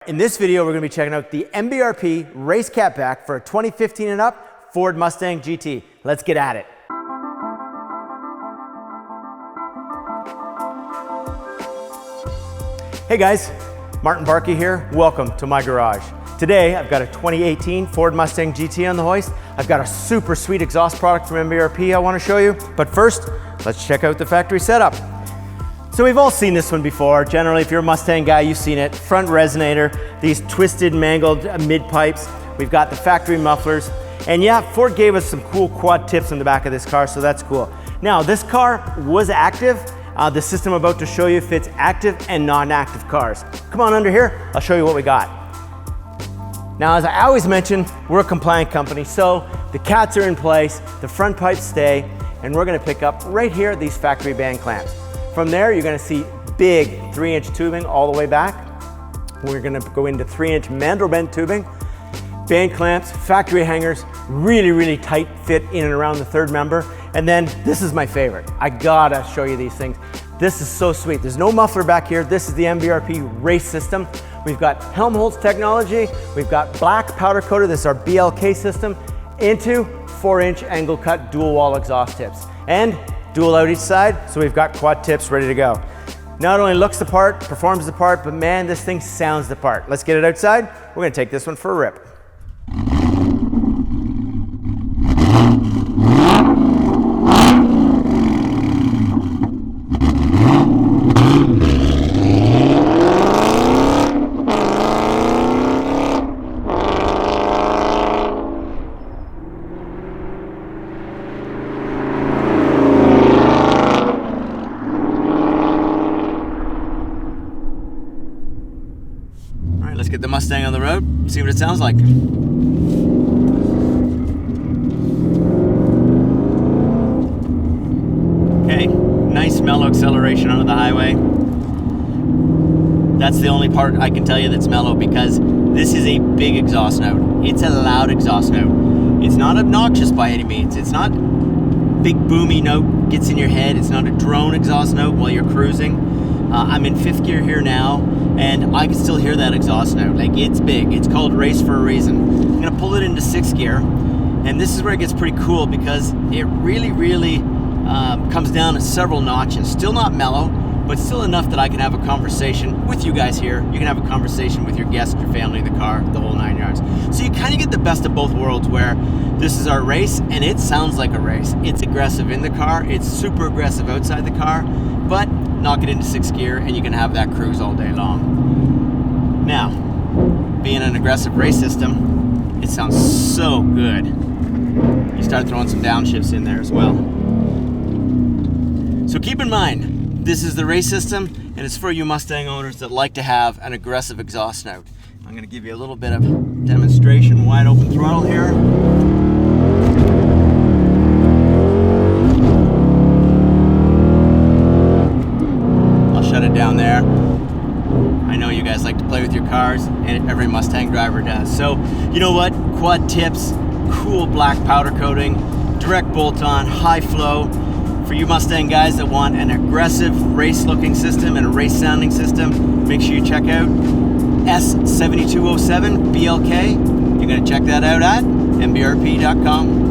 In this video, we're going to be checking out the MBRP race catback for a 2015 and up Ford Mustang GT. Let's get at it. Hey guys, Martin Barkey here. Welcome to my garage. Today, I've got a 2018 Ford Mustang GT on the hoist. I've got a super sweet exhaust product from MBRP I want to show you. But first, let's check out the factory setup. So we've all seen this one before. Generally, if you're a Mustang guy, you've seen it. Front resonator, these twisted, mangled mid pipes. We've got the factory mufflers. And yeah, Ford gave us some cool quad tips in the back of this car, so that's cool. Now, this car was active. The system I'm about to show you fits active and non-active cars. Come on under here, I'll show you what we got. Now, as I always mention, we're a compliant company, so the cats are in place, the front pipes stay, and we're gonna pick up right here these factory band clamps. From there, you're gonna see big 3-inch tubing all the way back. We're gonna go into 3-inch mandrel bent tubing, band clamps, factory hangers, really tight fit in and around the third member. And then this is my favorite. I gotta show you these things. This is so sweet. There's no muffler back here. This is the MBRP race system. We've got Helmholtz technology. We've got black powder coater. This is our BLK system into 4-inch angle cut dual wall exhaust tips. And dual out each side, so we've got quad tips ready to go. Not only looks the part, performs the part, but man, this thing sounds the part. Let's get it outside. We're gonna take this one for a rip. Let's get the Mustang on the road, see what it sounds like. Okay, nice mellow acceleration onto the highway. That's the only part I can tell you that's mellow, because this is a big exhaust note. It's a loud exhaust note. It's not obnoxious by any means. It's not big boomy note, gets in your head. It's not a drone exhaust note while you're cruising. I'm in 5th gear here now, and I can still hear that exhaust note. Like, it's big. It's called race for a reason. I'm gonna pull it into 6th gear, and this is where it gets pretty cool, because it really comes down to several notches. Still not mellow, but still enough that I can have a conversation with you guys here. You can have a conversation with your guests, your family, the car, the whole 9 yards. So you kind of get the best of both worlds, where this is our race, and it sounds like a race. It's aggressive in the car, it's super aggressive outside the car, but knock it into 6th gear and you can have that cruise all day long. Now, being an aggressive race system, it sounds so good. You start throwing some downshifts in there as well. So keep in mind, this is the race system, and it's for you Mustang owners that like to have an aggressive exhaust note. I'm gonna give you a little bit of demonstration, wide open throttle here. Shut it down there. I know you guys like to play with your cars, and every Mustang driver does. So, you know what? Quad tips, cool black powder coating, direct bolt-on, high flow. For you Mustang guys that want an aggressive race-looking system and a race-sounding system, make sure you check out S7207 BLK. You're gonna check that out at MBRP.com.